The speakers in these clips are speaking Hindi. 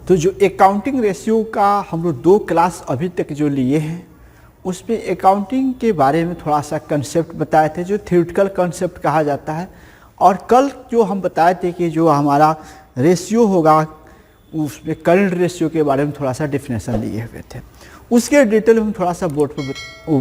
तो जो अकाउंटिंग रेशियो का हम लोग 2 क्लास अभी तक जो लिए हैं उसमें अकाउंटिंग के बारे में थोड़ा सा कंसेप्ट बताए थे जो थ्योरेटिकल कंसेप्ट कहा जाता है, और कल जो हम बताए थे कि जो हमारा रेशियो होगा उसमें करंट रेशियो के बारे में थोड़ा सा डिफिनेशन लिए हुए थे, उसके डिटेल में हम थोड़ा सा बोर्ड पर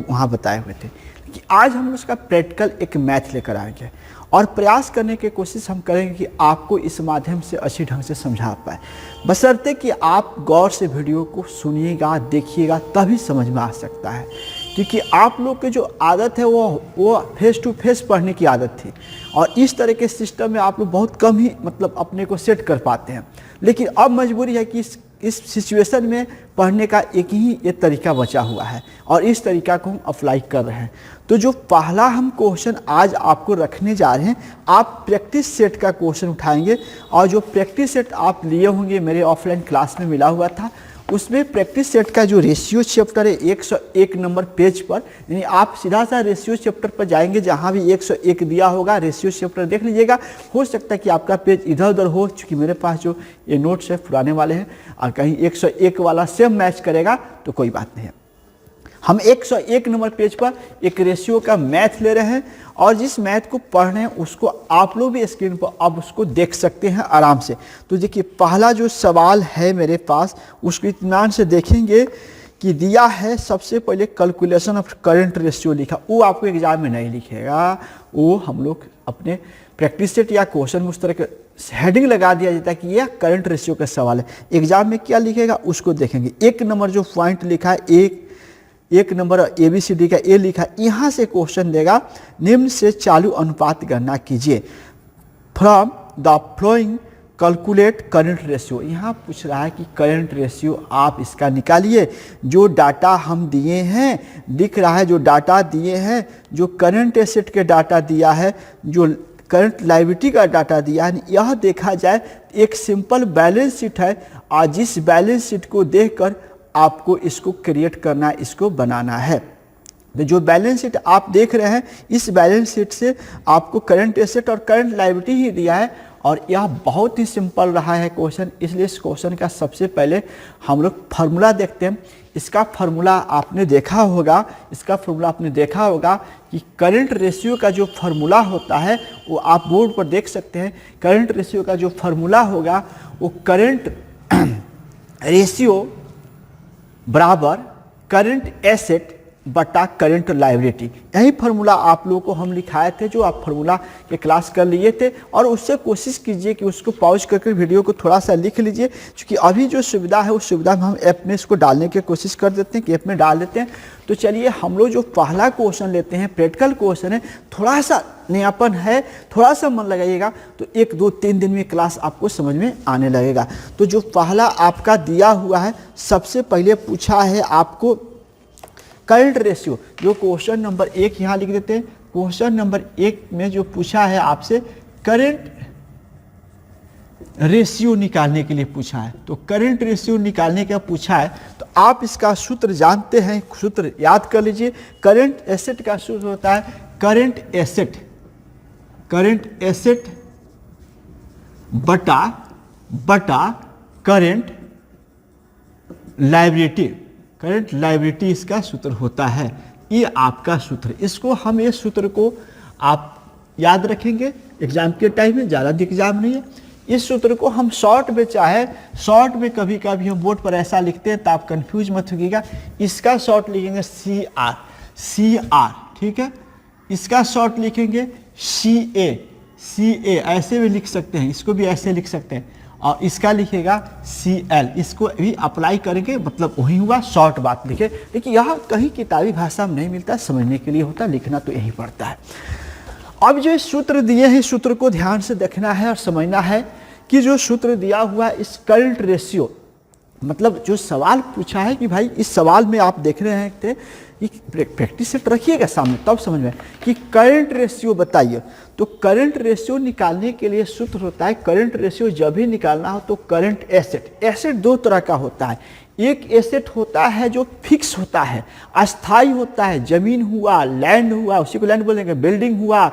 वहाँ बताए हुए थे कि आज हम उसका प्रैक्टिकल एक मैथ लेकर आएंगे और प्रयास करने की कोशिश हम करेंगे कि आपको इस माध्यम से अच्छी ढंग से समझा पाए, बशर्ते कि आप गौर से वीडियो को सुनिएगा देखिएगा तभी समझ में आ सकता है। क्योंकि आप लोग की जो आदत है वो फेस टू फेस पढ़ने की आदत थी और इस तरह के सिस्टम में आप लोग बहुत कम ही मतलब अपने को सेट कर पाते हैं, लेकिन अब मजबूरी है कि इस सिचुएशन में पढ़ने का एक ही ये तरीका बचा हुआ है और इस तरीका को हम अप्लाई कर रहे हैं। तो जो पहला हम क्वेश्चन आज आपको रखने जा रहे हैं, आप प्रैक्टिस सेट का क्वेश्चन उठाएंगे और जो प्रैक्टिस सेट आप लिए होंगे मेरे ऑफलाइन क्लास में मिला हुआ था, उसमें प्रैक्टिस सेट का जो रेशियो चैप्टर है 101 नंबर पेज पर, यानी आप सीधा सा रेशियो चैप्टर पर जाएंगे, जहां भी 101 दिया होगा रेशियो चैप्टर देख लीजिएगा। हो सकता है कि आपका पेज इधर उधर हो, चूँकि मेरे पास जो ये नोट्स है पुराने वाले हैं और कहीं 101 वाला सेम मैच करेगा तो कोई बात नहीं है। हम 101 नंबर पेज पर एक रेशियो का मैथ ले रहे हैं और जिस मैथ को पढ़ रहे हैं उसको आप लोग भी स्क्रीन पर अब उसको देख सकते हैं आराम से। तो देखिए पहला जो सवाल है मेरे पास उसको इत्मीनान से देखेंगे कि दिया है सबसे पहले कैलकुलेशन ऑफ करंट रेशियो लिखा, वो आपको एग्जाम में नहीं लिखेगा, वो हम लोग अपने प्रैक्टिस सेट या क्वेश्चन में उस तरह के हेडिंग लगा दिया जाता है कि यह करंट रेशियो का सवाल है। एग्जाम में क्या लिखेगा उसको देखेंगे। 1 नंबर जो पॉइंट लिखा है एक नंबर ABCD का ए लिखा है, यहाँ से क्वेश्चन देगा निम्न से चालू अनुपात गणना कीजिए from the flowing calculate current ratio. यहाँ पूछ रहा है कि करंट रेशियो आप इसका निकालिए। जो डाटा हम दिए हैं दिख रहा है, जो डाटा दिए हैं, जो करंट एसेट के डाटा दिया है, जो करंट लायबिलिटी का डाटा दिया है, यह देखा जाए एक सिंपल बैलेंस शीट है और जिस बैलेंस शीट को देखकर आपको इसको क्रिएट करना, इसको बनाना है। तो जो बैलेंस शीट आप देख रहे हैं इस बैलेंस शीट से आपको करंट एसेट और करंट लायबिलिटी ही दिया है और यह बहुत ही सिंपल रहा है क्वेश्चन, इसलिए इस क्वेश्चन का सबसे पहले हम लोग फार्मूला देखते हैं। इसका फार्मूला आपने देखा होगा, कि करंट रेशियो का जो फार्मूला होता है वो आप बोर्ड पर देख सकते हैं। करंट रेशियो का जो फार्मूला होगा वो करंट रेशियो बराबर करंट एसेट बटा करंट लायबिलिटी, यही फार्मूला आप लोगों को हम लिखाए थे, जो आप फार्मूला के क्लास कर लिए थे। और उससे कोशिश कीजिए कि उसको पॉज करके वीडियो को थोड़ा सा लिख लीजिए, क्योंकि अभी जो सुविधा है उस सुविधा में हम ऐप में इसको डालने की कोशिश कर देते हैं कि ऐप में डाल देते हैं। तो चलिए हम लोग जो पहला क्वेश्चन लेते हैं, प्रैक्टिकल क्वेश्चन है, थोड़ा सा नयापन है, थोड़ा सा मन लगाइएगा तो 1, 2, 3 दिन में क्लास आपको समझ में आने लगेगा। तो जो पहला आपका दिया हुआ है, सबसे पहले पूछा है आपको करंट रेशियो, जो क्वेश्चन नंबर 1 यहाँ लिख देते हैं। क्वेश्चन नंबर 1 में जो पूछा है आपसे करंट रेशियो निकालने के लिए पूछा है, तो करंट रेशियो निकालने का पूछा है तो आप इसका सूत्र जानते हैं, सूत्र याद कर लीजिए। करंट एसेट का सूत्र होता है करंट एसेट बटा करंट लायबिलिटी, करंट लायबिलिटी इसका सूत्र होता है। ये आपका सूत्र, इसको हम ये सूत्र को आप याद रखेंगे एग्जाम के टाइम में, ज़्यादा एग्जाम नहीं है। इस सूत्र को हम शॉर्ट में, चाहे शॉर्ट में कभी कभी हम बोर्ड पर ऐसा लिखते हैं तो आप कंफ्यूज मत होइएगा। इसका शॉर्ट लिखेंगे CR, ठीक है। इसका शॉर्ट लिखेंगे CA, ऐसे भी लिख सकते हैं, इसको भी ऐसे लिख सकते हैं, और इसका लिखेगा CL, इसको भी अप्लाई करेंगे, मतलब वही हुआ, शॉर्ट बात लिखे। देखिए यह कहीं किताबी भाषा में नहीं मिलता, समझने के लिए होता, लिखना तो यही पड़ता है। अब जो सूत्र दिए हैं, सूत्र को ध्यान से देखना है और समझना है कि जो सूत्र दिया हुआ है इस करंट रेशियो, मतलब जो सवाल पूछा है कि भाई इस सवाल में आप देख रहे हैं थे, प्रैक्टिस सेट रखिएगा सामने तब समझ में कि करंट रेशियो बताइए। तो करंट रेशियो निकालने के लिए सूत्र होता है, करंट रेशियो जब भी निकालना हो तो करंट एसेट 2 तरह का होता है। एक एसेट होता है जो फिक्स होता है, अस्थाई होता है, जमीन हुआ, लैंड हुआ, उसी को लैंड बोलेंगे, बिल्डिंग हुआ,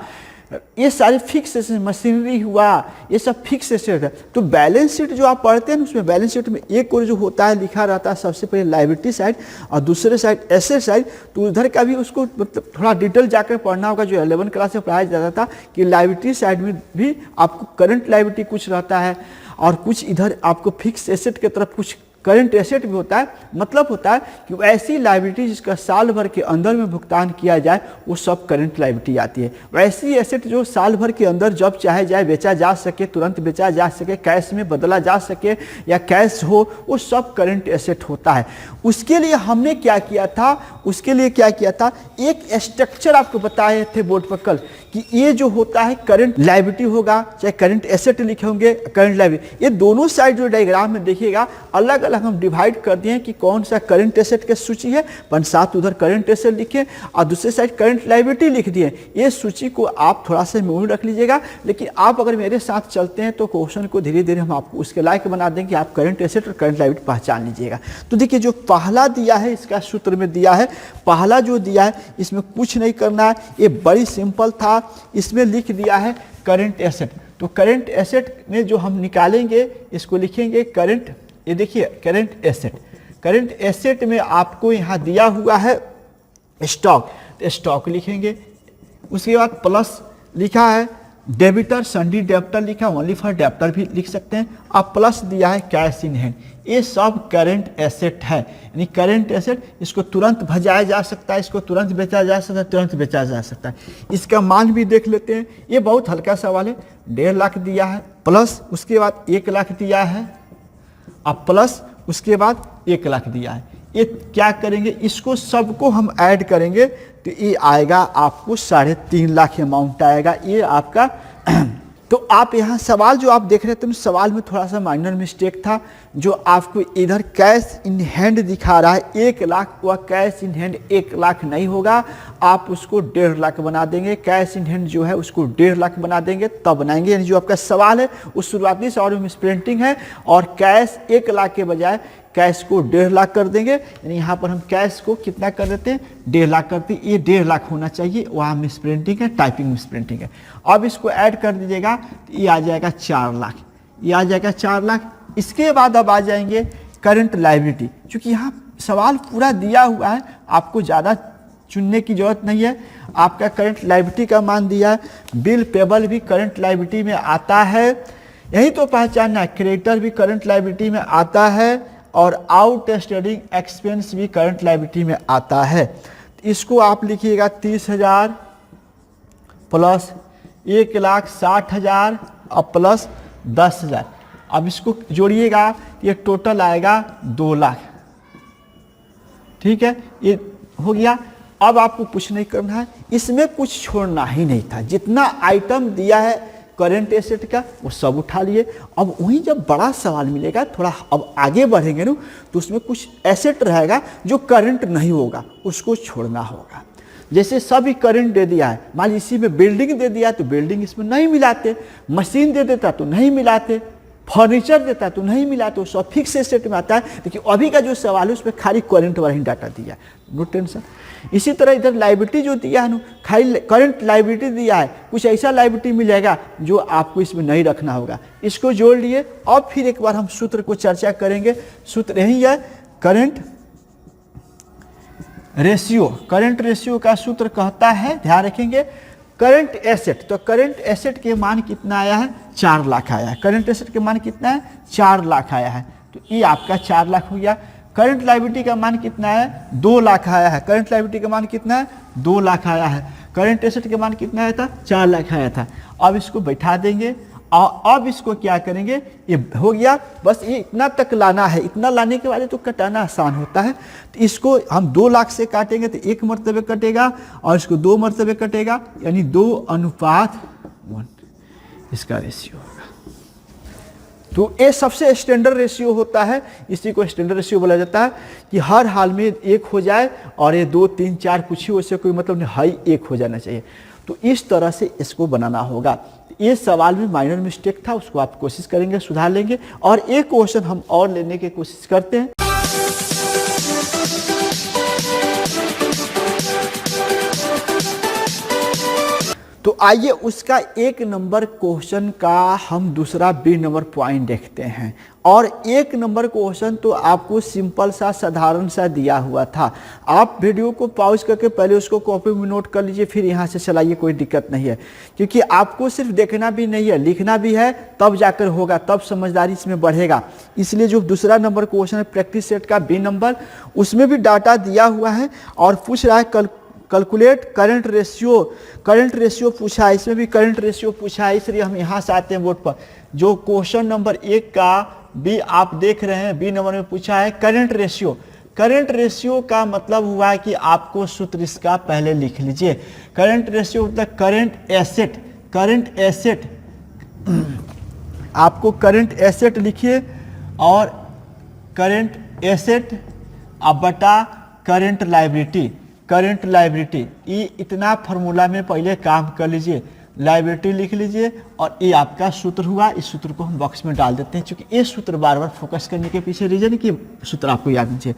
ये सारे फिक्स एसेट, मशीनरी हुआ, ये सब फिक्स एसेट है। तो बैलेंस शीट जो आप पढ़ते हैं उसमें बैलेंस शीट में एक और जो होता है लिखा रहता है सबसे पहले लायबिलिटी साइड और दूसरे साइड एसेट साइड। तो उधर का भी उसको मतलब थोड़ा डिटेल जाकर पढ़ना होगा, जो 11 क्लास में पढ़ाया जाता था कि लायबिलिटी साइड में भी आपको करंट लायबिलिटी कुछ रहता है और कुछ इधर आपको फिक्स एसेट की तरफ कुछ करंट एसेट भी होता है। मतलब होता है कि ऐसी लायबिलिटी जिसका साल भर के अंदर में भुगतान किया जाए वो सब करंट लायबिलिटी आती है। वैसी एसेट जो साल भर के अंदर जब चाहे जाए बेचा जा सके, तुरंत बेचा जा सके, कैश में बदला जा सके या कैश हो, वो सब करंट एसेट होता है। उसके लिए हमने क्या किया था, एक स्ट्रक्चर आपको बताए थे बोर्ड पर कल कि ये जो होता है करंट लायबिलिटी होगा, चाहे करंट एसेट लिखे होंगे, करंट लायबिलिटी, ये दोनों साइड जो डायग्राम में देखिएगा अलग अलग हम डिवाइड कर दिए कि कौन सा करंट एसेट की सूची है, साथ उधर करंट एसेट लिखे और दूसरे साइड करंट लायबिलिटी लिख दिए। ये सूची को आप थोड़ा सा मेमोरी रख लीजिएगा, लेकिन आप अगर मेरे साथ चलते हैं तो क्वेश्चन को धीरे धीरे हम आपको उसके लायक बना देंगे कि आप करंट एसेट और करंट लायबिलिटी पहचान लीजिएगा। तो देखिए जो पहला दिया है इसका सूत्र में दिया है, पहला जो दिया है इसमें कुछ नहीं करना है, ये बड़ी सिंपल था। इसमें लिख दिया है करंट एसेट। तो करंट एसेट में जो हम निकालेंगे इसको लिखेंगे करंट, ये देखिए करंट एसेट। करंट एसेट में आपको यहाँ दिया हुआ है स्टॉक, तो स्टॉक लिखेंगे। उसके बाद प्लस लिखा है डेबिटर, सन्डी डेबिटर लिखा, ओनली फॉर डेबिटर भी लिख सकते हैं। अब प्लस दिया है कैश इन हैंड। ये सब करंट एसेट है, यानी करंट एसेट इसको तुरंत भजाया जा सकता है, इसको तुरंत बेचा जा सकता है, तुरंत बेचा जा सकता है। इसका मान भी देख लेते हैं, ये बहुत हल्का सवाल है। 1.5 लाख दिया है, प्लस उसके बाद 1 लाख दिया है, अब प्लस उसके बाद 1 लाख दिया है। ये क्या करेंगे, इसको सबको हम ऐड करेंगे तो ये आएगा आपको 3.5 लाख अमाउंट आएगा। ये आपका तो आप यहाँ सवाल जो आप देख रहे थे सवाल में थोड़ा सा माइनर मिस्टेक था, जो आपको इधर कैश इन हैंड दिखा रहा है 1 लाख, वह कैश इन हैंड 1 लाख नहीं होगा, आप उसको 1.5 लाख बना देंगे। कैश इन हैंड जो है उसको 1.5 लाख बना देंगे तब बनाएंगे। यानी जो आपका सवाल है उस शुरुआती सवाल में मिसप्रिंटिंग है और कैश 1 लाख के बजाय कैश को 1.5 लाख कर देंगे। यानी यहाँ पर हम कैश को कितना कर देते हैं, 1.5 लाख करते हैं। ये 1.5 लाख होना चाहिए, वहाँ मिसप्रिंटिंग है, टाइपिंग मिसप्रिंटिंग है। अब इसको ऐड कर दीजिएगा तो ये आ जाएगा 4 लाख, ये आ जाएगा 4 लाख। इसके बाद अब आ जाएंगे करंट लायबिलिटी। चूँकि यहाँ सवाल पूरा दिया हुआ है, आपको ज़्यादा चुनने की जरूरत नहीं है। आपका करंट लायबिलिटी का मान दिया है, बिल पेबल भी करंट लायबिलिटी में आता है, यही तो पहचानना है। क्रेडिटर भी करंट लायबिलिटी में आता है और आउटस्टैंडिंग एक्सपेंस भी करंट लायबिलिटी में आता है। इसको आप लिखिएगा 30,000 प्लस 1,60,000 और प्लस 10,000। अब इसको जोड़िएगा, ये टोटल आएगा 2 लाख। ठीक है, ये हो गया। अब आपको कुछ नहीं करना है, इसमें कुछ छोड़ना ही नहीं था। जितना आइटम दिया है करंट एसेट का वो सब उठा लिए। अब वहीं जब बड़ा सवाल मिलेगा, थोड़ा अब आगे बढ़ेंगे ना, तो उसमें कुछ एसेट रहेगा जो करंट नहीं होगा, उसको छोड़ना होगा। जैसे सभी करंट दे दिया है, मान लीजिए इसी में बिल्डिंग दे दिया तो बिल्डिंग इसमें नहीं मिलाते, मशीन दे देता तो नहीं मिलाते, फर्नीचर देता तो नहीं मिलाते, वो सब फिक्स एसेट में आता है। देखिए अभी का जो सवाल है उसमें खाली करंट वाला ही डाटा दिया है, नो टेंशन। इसी तरह इधर लायबिलिटी जो दिया है ना, खाली करंट लायबिलिटी दिया है, कुछ ऐसा लायबिलिटी मिलेगा जो आपको इसमें नहीं रखना होगा। इसको जोड़ लिए। अब फिर एक बार हम सूत्र को चर्चा करेंगे। सूत्र यही है करंट रेशियो। करंट रेशियो का सूत्र कहता है, ध्यान रखेंगे, करंट एसेट। तो करंट एसेट के मान कितना आया है, 4 लाख आया है। करंट एसेट के मान कितना है, 4 लाख आया है। तो ये आपका 4 लाख हो गया। करंट लायबिलिटी का मान कितना है, 2 लाख आया है। करंट लायबिलिटी का मान कितना है, 2 लाख आया है। करंट एसेट के मान कितना आया था, 4 लाख आया था। अब इसको बैठा देंगे और अब इसको क्या करेंगे, ये हो गया। बस ये इतना तक लाना है, इतना लाने के बाद तो कटाना आसान होता है। तो इसको हम 2 लाख से काटेंगे तो 1 मरतबे कटेगा और इसको 2 मरतबे कटेगा, यानी 2:1 इसका रेशियो होगा। तो ये सबसे स्टैंडर्ड रेशियो होता है, इसी को स्टैंडर्ड रेशियो बोला जाता है कि हर हाल में 1 हो जाए और ये 2, 3, 4 कुछ ही उससे कोई मतलब नहीं, हाई 1 हो जाना चाहिए। तो इस तरह से इसको बनाना होगा। ये सवाल में माइनर मिस्टेक था, उसको आप कोशिश करेंगे सुधार लेंगे। और एक क्वेश्चन हम और लेने की कोशिश करते हैं। तो तो आइए उसका 1 नंबर क्वेश्चन का हम दूसरा बी नंबर पॉइंट देखते हैं। और 1 नंबर क्वेश्चन तो आपको सिंपल सा साधारण सा दिया हुआ था। आप वीडियो को पॉज करके पहले उसको कॉपी में नोट कर लीजिए, फिर यहाँ से चलाइए, कोई दिक्कत नहीं है। क्योंकि आपको सिर्फ देखना भी नहीं है, लिखना भी है, तब जाकर होगा, तब समझदारी इसमें बढ़ेगा। इसलिए जो दूसरा नंबर क्वेश्चन है प्रैक्टिस सेट का बी नंबर, उसमें भी डाटा दिया हुआ है और पूछ रहा है कैलकुलेट करंट रेशियो पूछा है, इसमें भी करंट रेशियो पूछा है। इसलिए हम यहाँ से आते हैं बोर्ड पर। जो क्वेश्चन नंबर 1 का बी आप देख रहे हैं, बी नंबर में पूछा है करंट रेशियो का मतलब हुआ है कि आपको सूत्र इसका पहले लिख लीजिए। करंट रेशियो मतलब करंट एसेट आपको करंट एसेट लिखिए और करंट एसेट अब बटा करंट लायबिलिटी, ये इतना फार्मूला में पहले काम कर लीजिए। लायबिलिटी लिख लीजिए और ये आपका सूत्र हुआ। इस सूत्र को हम बॉक्स में डाल देते हैं, क्योंकि ये सूत्र बार बार फोकस करने के पीछे रीजन कि सूत्र आपको याद नहीं चाहिए।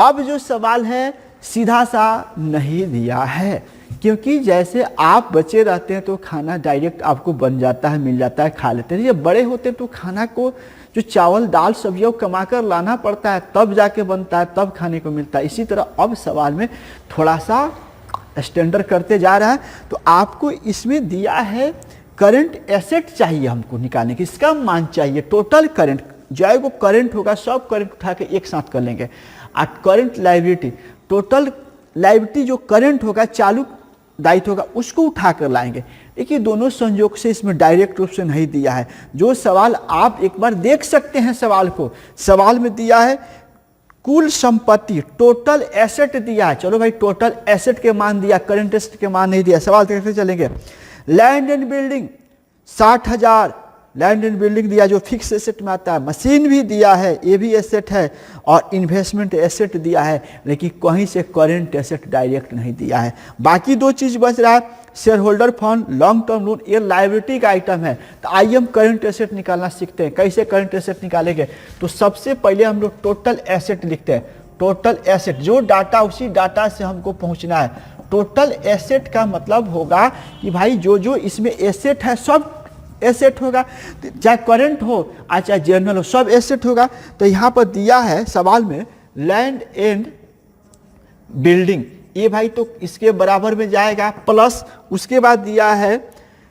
अब जो सवाल है सीधा सा नहीं दिया है, क्योंकि जैसे आप बचे रहते हैं तो खाना डायरेक्ट आपको बन जाता है, मिल जाता है, खा लेते हैं। ये बड़े होते तो खाना को जो चावल दाल सब्जियों कमा कर लाना पड़ता है, तब जाके बनता है, तब खाने को मिलता है। इसी तरह अब सवाल में थोड़ा सा स्टैंडर्ड करते जा रहा है। तो आपको इसमें दिया है करंट एसेट चाहिए हमको निकालने की, इसका मान चाहिए। टोटल करंट जो है वो करंट होगा, सब करंट उठा के एक साथ कर लेंगे। और करंट लायबिलिटी, टोटल लायबिलिटी जो करंट होगा, चालू दायित्व होगा, उसको उठा कर लाएंगे। देखिए दोनों संयोग से इसमें डायरेक्ट रूप से नहीं दिया है। जो सवाल आप एक बार देख सकते हैं सवाल को, सवाल में दिया है कुल संपत्ति, टोटल एसेट दिया है। चलो भाई टोटल एसेट के मान दिया, करंट एसेट के मान नहीं दिया। सवाल देखते चलेंगे। Land and building 60,000 land and building दिया, जो फिक्स एसेट में आता है। मशीन भी दिया है, ये भी एसेट है। और इन्वेस्टमेंट एसेट दिया है, लेकिन कहीं से करंट एसेट डायरेक्ट नहीं दिया है। बाकी 2 चीज बच रहा है, share holder fund, long term loan, ये लायबिलिटी का आइटम है। तो आइए हम करंट एसेट निकालना सीखते हैं। कैसे करंट एसेट निकालेंगे? तो सबसे पहले हम लोग टोटल एसेट लिखते हैं। टोटल एसेट जो डाटा, उसी डाटा से हमको पहुंचना है। टोटल एसेट का मतलब होगा कि भाई जो जो इसमें एसेट है सब एसेट होगा, चाहे करंट हो चाहे जनरल हो, सब एसेट होगा। तो यहाँ पर दिया है सवाल में लैंड एंड बिल्डिंग, ये भाई तो इसके बराबर में जाएगा, प्लस उसके बाद दिया है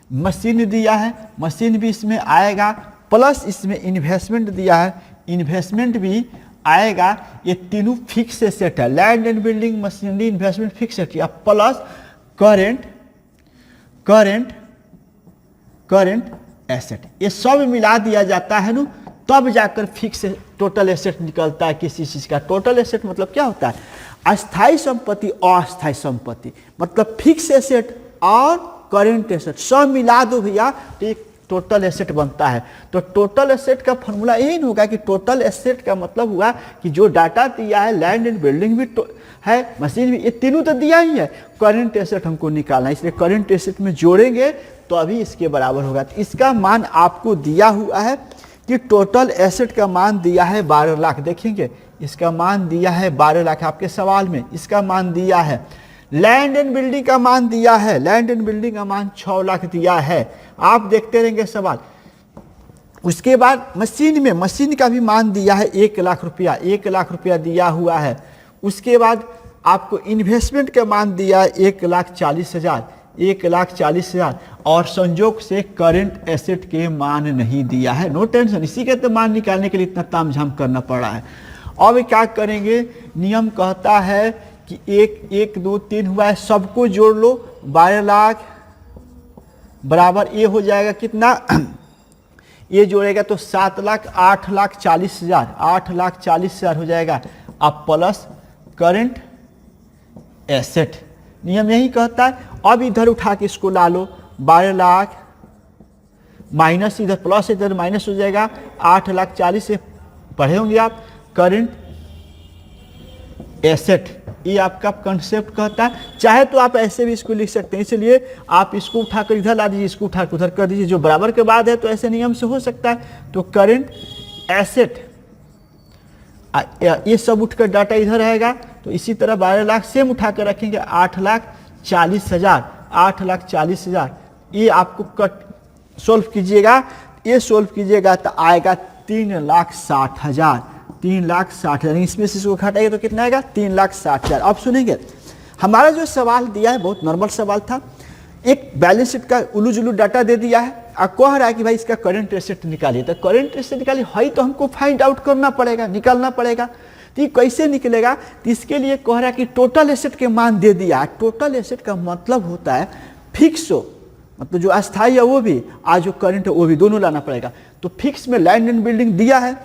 मशीन दिया है, मशीन भी इसमें आएगा, प्लस इसमें इन्वेस्टमेंट दिया है, इन्वेस्टमेंट भी आएगा। ये तीनों फिक्स एसेट है, land and building, machinery, investment fix asset, plus current asset, ये सब मिला दिया जाता है ना, तब जाकर फिक्स टोटल एसेट निकलता है किसी चीज का। टोटल एसेट मतलब क्या होता है? अस्थाई संपत्ति, अस्थाई संपत्ति, मतलब फिक्स एसेट और करंट एसेट सब मिला दो भैया तो एक टोटल एसेट बनता है। तो टोटल एसेट का फॉर्मूला यही होगा कि टोटल एसेट का मतलब हुआ कि जो डाटा दिया है, लैंड एंड बिल्डिंग भी है, मशीन भी, ये तीनों तो दिया ही है। करंट एसेट हमको निकालना है, इसलिए करंट एसेट में जोड़ेंगे तो अभी इसके बराबर होगा। तो इसका मान आपको दिया हुआ है कि टोटल एसेट का मान दिया है 12 लाख। देखेंगे इसका मान दिया है 12 लाख आपके सवाल में, इसका मान दिया है। लैंड एंड बिल्डिंग का मान दिया है, लैंड एंड बिल्डिंग का मान 6 लाख दिया है। आप देखते रहेंगे सवाल। उसके बाद मशीन में, मशीन का भी मान दिया है 1 लाख रुपया, 1 लाख रुपया दिया हुआ है। उसके बाद आपको इन्वेस्टमेंट का मान दिया है 1,40,000, 1,40,000, और संजोग से करंट एसेट के मान नहीं दिया है। नो टेंशन, इसी के तो मान निकालने के लिए इतना तामझाम करना पड़ रहा है। अब क्या करेंगे? नियम कहता है कि 1 2 3 हुआ है, सबको जोड़ लो। 12 लाख बराबर ये हो जाएगा कितना? ये जोड़ेगा तो 7,08,40,000, 8,40,000 हो जाएगा। अब प्लस करंट एसेट, नियम यही कहता है। अब इधर उठा के इसको ला लो, 12 लाख माइनस इधर प्लस, इधर माइनस हो जाएगा। 8,40,000 से पढ़े होंगे आप, करंट एसेट, ये आपका कंसेप्ट कहता है। चाहे तो आप ऐसे भी इसको लिख सकते हैं, इसलिए आप इसको उठाकर इधर ला दीजिए, इसको उठाकर उधर कर दीजिए। जो बराबर के बाद है तो ऐसे नियम से हो सकता है। तो करंट एसेट, ये सब उठकर डाटा इधर रहेगा। तो इसी तरह 12 लाख सेम उठाकर रखेंगे, 8,40,000, 8,40,000 ये आपको कट सोल्व कीजिएगा, ये सोल्व कीजिएगा तो आएगा 3,60,000, 3,60,000। इसमें से इसको घटाइए तो कितना आएगा 3,60,000। अब सुनेंगे, हमारा जो सवाल दिया है बहुत नॉर्मल सवाल था, एक बैलेंस शीट का उलू जुलू डाटा दे दिया है और कह रहा है कि भाई इसका करंट एसेट निकालिए। तो करंट एसेट निकालिए है तो हमको फाइंड आउट करना पड़ेगा, निकालना पड़ेगा। तो ये कैसे निकलेगा? तो इसके लिए कह रहा है कि टोटल एसेट के मान दे दिया है। टोटल एसेट का मतलब होता है फिक्स हो, मतलब जो अस्थायी है वो भी, आज जो करंट है वो भी, दोनों लाना पड़ेगा। तो फिक्स में लैंड एंड बिल्डिंग दिया है,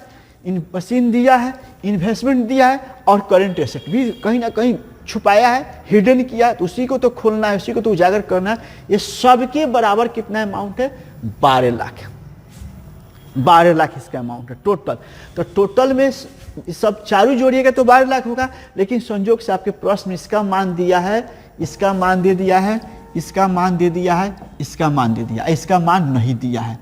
इन मशीन दिया है, इन्वेस्टमेंट दिया है और करंट एसेट भी कहीं ना कहीं छुपाया है, हिडन किया, तो उसी को तो खोलना है, उसी को तो उजागर करना है। ये सबके बराबर कितना अमाउंट है? 12 लाख। 12 लाख इसका अमाउंट है टोटल। तो टोटल में सब चारों जोड़िएगा तो 12 लाख होगा, लेकिन संयोग से आपके प्रश्न में इसका मान दिया है, इसका मान दे दिया है, इसका मान दे दिया है, इसका मान दे दिया, इसका मान नहीं दिया है।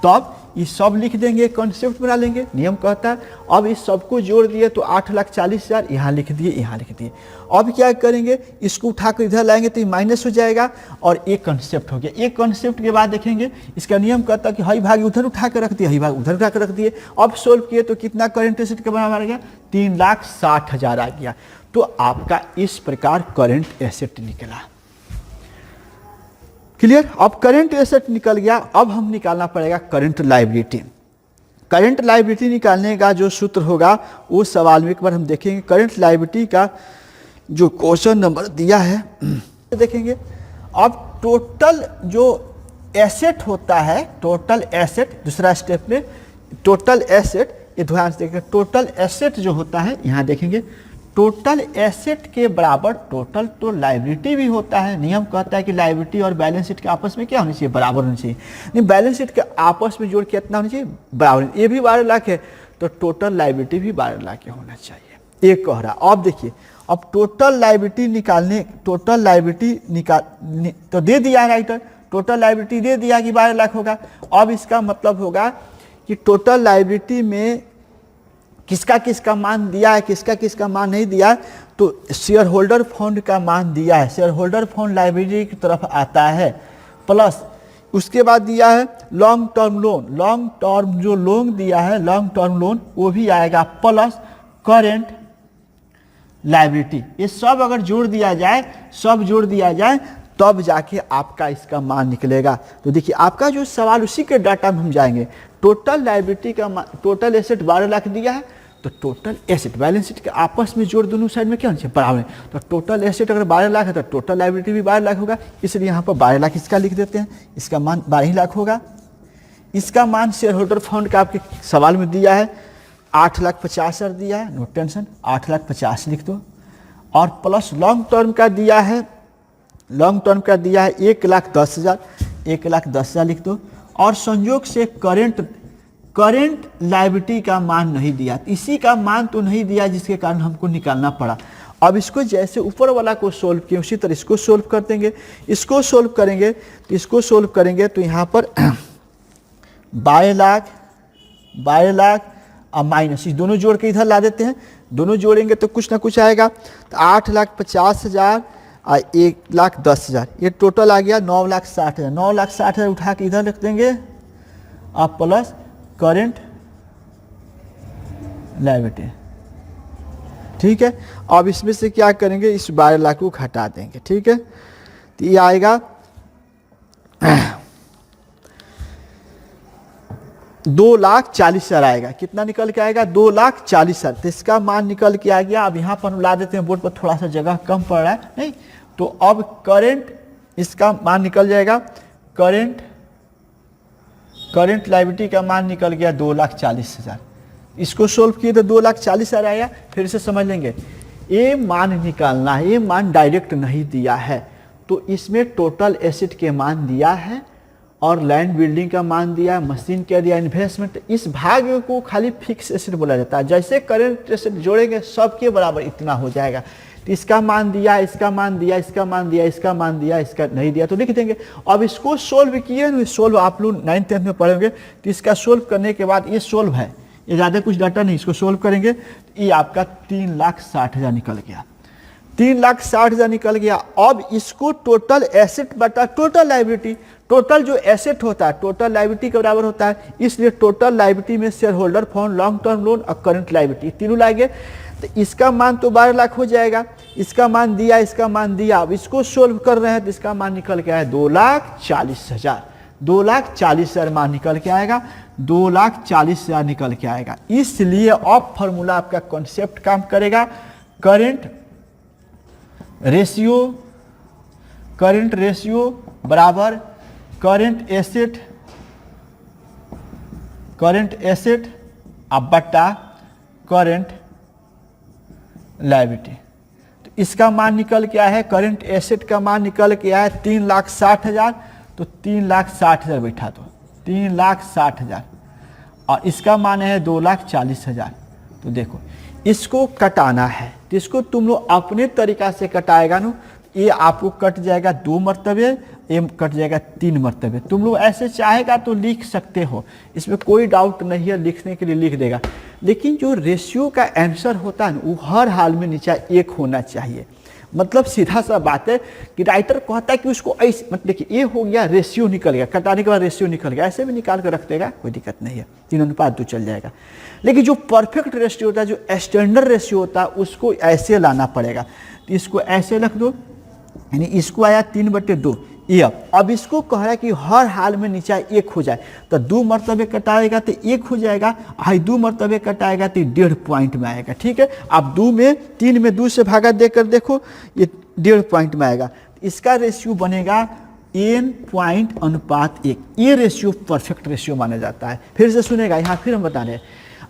तो अब ये सब लिख देंगे, कॉन्सेप्ट बना लेंगे, नियम कहता है। अब इस सबको जोड़ दिए तो 8,40,000 यहाँ लिख दिए, यहाँ लिख दिए। अब क्या करेंगे, इसको उठाकर इधर लाएंगे तो ये माइनस हो जाएगा और एक कॉन्सेप्ट हो गया। एक कॉन्सेप्ट के बाद देखेंगे, इसका नियम कहता है कि हई भाग उधर उठा कर रख दिए, हई भाग उधर उठा कर रख दिए। अब सोल्व किए तो कितना करंट एसेट के बराबर आ गया? 3,60,000 आ गया। तो आपका इस प्रकार करंट एसेट निकला। क्लियर? अब करंट एसेट निकल गया, अब हम निकालना पड़ेगा करंट लायबिलिटी। करंट लायबिलिटी निकालने का जो सूत्र होगा वो सवाल में एक बार हम देखेंगे। करंट लायबिलिटी का जो क्वेश्चन नंबर दिया है देखेंगे। अब टोटल जो एसेट होता है, टोटल एसेट, दूसरा स्टेप में टोटल एसेट, ये ध्यान से देखेंगे। टोटल एसेट जो होता है यहाँ देखेंगे, टोटल एसेट के बराबर टोटल तो लायबिलिटी भी होता है। नियम कहता है कि लायबिलिटी और बैलेंस शीट के आपस में क्या होनी चाहिए? बराबर होनी चाहिए। नहीं, बैलेंस शीट के आपस में जोड़ कितना होना चाहिए? बराबर। ये भी 12 लाख है तो टोटल लायबिलिटी भी 12 लाख होना चाहिए, ये कह रहा। अब देखिए, अब टोटल लायबिलिटी निकालने, टोटल लायबिलिटी तो दे दिया है राइटर, टोटल लायबिलिटी दे दिया कि 12 लाख होगा। अब इसका मतलब होगा कि टोटल लायबिलिटी में किसका किसका मान दिया है, किसका किसका मान नहीं दिया। तो शेयर होल्डर फंड का मान दिया है, शेयर होल्डर फंड लायबिलिटी की तरफ आता है, प्लस उसके बाद दिया है long term loan, long term जो लोन दिया है, लॉन्ग टर्म लोन वो भी आएगा, प्लस करेंट लायबिलिटी। ये सब अगर जोड़ दिया जाए, सब जोड़ दिया जाए तब जाके आपका इसका मान निकलेगा। तो देखिए, आपका जो सवाल उसी के डाटा में हम जाएंगे। टोटल लायबिलिटी का टोटल एसेट 12 लाख दिया है, तो टोटल एसेट बैलेंस शीट के आपस में जोड़ दोनों साइड में क्या होना चाहिए? बराबर है। तो टोटल एसेट अगर 12 लाख है तो टोटल लायबिलिटी भी 12 लाख होगा, इसलिए यहाँ पर 12 लाख इसका लिख देते हैं, इसका मान 12 लाख होगा। इसका मान शेयर होल्डर फंड का आपके सवाल में दिया है 8,50,000 दिया है, नो टेंशन, 8,50,000 लिख दो। और प्लस लॉन्ग टर्म का दिया है, लॉन्ग टर्म का दिया है 1,10,000, 1,10,000 लिख दो। और संयोग से करंट लायबिलिटी का मान नहीं दिया, इसी का मान तो नहीं दिया जिसके कारण हमको निकालना पड़ा। अब इसको जैसे ऊपर वाला को सोल्व किए उसी तरह इसको सोल्व कर देंगे। इसको सोल्व करेंगे तो इसको सोल्व करेंगे तो यहाँ पर 12 लाख और माइनस, इस दोनों जोड़ के इधर ला देते हैं, दोनों जोड़ेंगे तो कुछ ना कुछ आएगा। तो 8,50,000 और 1,10,000, ये टोटल आ गया 9,60,000। 9,60,000 उठा के इधर रख देंगे और प्लस करेंट लायबिलिटी, ठीक है। अब इसमें से क्या करेंगे, इस 12 लाख को घटा देंगे, ठीक है। तो ये आएगा 2,40,000 आएगा। कितना निकल के आएगा? 2,40,000। तो इसका मान निकल के आ गया। अब यहाँ पर हम ला देते हैं, बोर्ड पर थोड़ा सा जगह कम पड़ रहा है, नहीं तो अब करंट, इसका मान निकल जाएगा, करंट लायबिलिटी का मान निकल गया 2,40,000। इसको सोल्व किए तो 2,40,000 आया। फिर से समझ लेंगे, ये मान निकालना है, ये मान डायरेक्ट नहीं दिया है। तो इसमें टोटल एसेट के मान दिया है और लैंड बिल्डिंग का मान दिया है, मशीन क्या दिया, इन्वेस्टमेंट। इस भाग को खाली फिक्स एसेट बोला जाता है। जैसे करंट एसेट जोड़ेंगे सबके बराबर इतना हो जाएगा। तो इसका मान दिया, इसका मान दिया, इसका मान दिया, इसका मान दिया, इसका नहीं दिया तो लिख देंगे। अब इसको सोल्व किए ना, सोल्व आप लोग 9th 10th में पढ़ेंगे। तो इसका सोल्व करने के बाद ये सोल्व है, ये ज़्यादा कुछ डाटा नहीं, इसको सोल्व करेंगे। ये आपका 3,60,000 निकल गया। 3,60,000 निकल गया। अब इसको टोटल एसेट बटा टोटल लाइबिलिटी, टोटल जो एसेट होता है टोटल लाइबिलिटी के बराबर होता है, इसलिए टोटल लाइबिलिटी में share holder fund, long term loan और करंट लाइबिलिटी तीनों लाएंगे। तो इसका मान तो 12 लाख हो जाएगा, इसका मान दिया, इसका मान दिया। अब इसको सोल्व कर रहे हैं तो इसका मान निकल के आया 2,40,000, 2,40,000 मान निकल के आएगा, 2,40,000 निकल के आएगा। इसलिए अब फॉर्मूला आपका कॉन्सेप्ट काम करेगा, करेंट रेशियो बराबर करेंट एसेट अब बटा करेंट लायबिलिटी। तो इसका मान निकल के आया है, करेंट एसेट का मान निकल के आया है 3,60,000, तो 3,60,000 बैठा दो, 3,60,000 और इसका मान है 2,40,000। तो देखो इसको कटाना है तो इसको तुम लोग अपने तरीका से कटाएगा ना, ये आपको कट जाएगा 2 मरतबे, ये कट जाएगा 3 मरतबे। तुम लोग ऐसे चाहेगा तो लिख सकते हो, इसमें कोई डाउट नहीं है, लिखने के लिए लिख देगा। लेकिन जो रेशियो का आंसर होता है ना वो हर हाल में नीचे 1 होना चाहिए। मतलब सीधा सा बात है कि राइटर कहता है कि उसको ऐसे, मतलब देखिए ये हो गया, रेशियो निकल गया, कटाने के बाद रेशियो निकल गया, ऐसे भी निकाल कर रख देगा, कोई दिक्कत नहीं है, 3:2 चल जाएगा। लेकिन जो परफेक्ट रेशियो होता है, जो स्टैंडर्ड रेशियो होता है, उसको ऐसे लाना पड़ेगा। तो इसको ऐसे रख दो, यानी इसको आया 3/2 ये। अब इसको कह रहा है कि हर हाल में नीचे 1 हो जाए, तो 2 मरतबे कटाएगा तो 1 हो जाएगा, 2 मरतबे कटाएगा तो 1.5 पॉइंट में आएगा। ठीक है, आप 3 में 2 से भागा देकर देखो, ये 1.5 पॉइंट में आएगा। इसका रेशियो बनेगा n.1। ये रेशियो परफेक्ट रेशियो माना जाता है। फिर से सुनेगा, यहाँ फिर हम बता रहे हैं,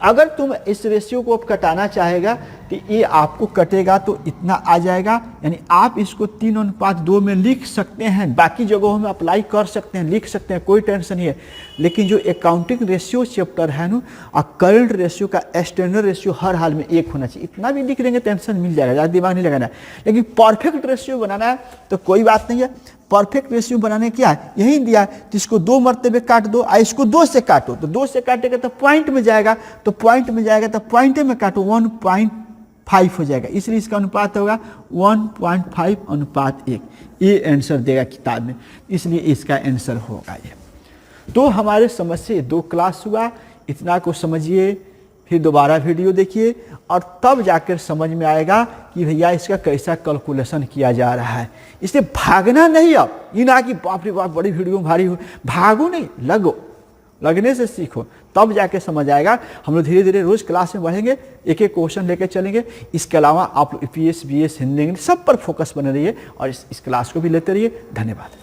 अगर तुम इस रेशियो को अब कटाना चाहेगा तो ये आपको कटेगा तो इतना आ जाएगा, यानी आप इसको 3:2 में लिख सकते हैं, बाकी जगहों में अप्लाई कर सकते हैं, लिख सकते हैं, कोई टेंशन नहीं है। लेकिन जो अकाउंटिंग रेशियो चैप्टर है ना, और करंट रेशियो का स्टैंडर्ड रेशियो हर हाल में 1 होना चाहिए, इतना भी लिख देंगे टेंशन मिल जाएगा, ज़्यादा दिमाग नहीं लगाना है। लेकिन परफेक्ट रेशियो बनाना है तो कोई बात नहीं है। परफेक्ट रेशियो बनाने क्या है, यही दिया है, जिसको 2 मरतबे काट दो, इसको 2 से काटो, तो 2 से काटेगा तो पॉइंट में जाएगा, तो पॉइंट में जाएगा तो पॉइंट में काटो, 1.5 हो जाएगा, इसलिए इसका अनुपात होगा 1.5:1। ये आंसर देगा किताब में, इसलिए इसका आंसर होगा ये। तो हमारे समझ से 2 क्लास हुआ, इतना को समझिए, फिर दोबारा वीडियो देखिए और तब जाकर समझ में आएगा कि भैया इसका कैसा कैलकुलेशन किया जा रहा है। इसलिए भागना नहीं, अब ये ना कि बाप रे बाप बड़ी वीडियो भारी हो, भागो नहीं, लगो, लगने से सीखो, तब जाके समझ आएगा। हम लोग धीरे धीरे रोज क्लास में बढ़ेंगे, एक एक क्वेश्चन लेकर चलेंगे। इसके अलावा आप लोग EPS, BS, हिंदी, इंग्लिश सब पर फोकस बने रहिए और इस क्लास को भी लेते रहिए। धन्यवाद।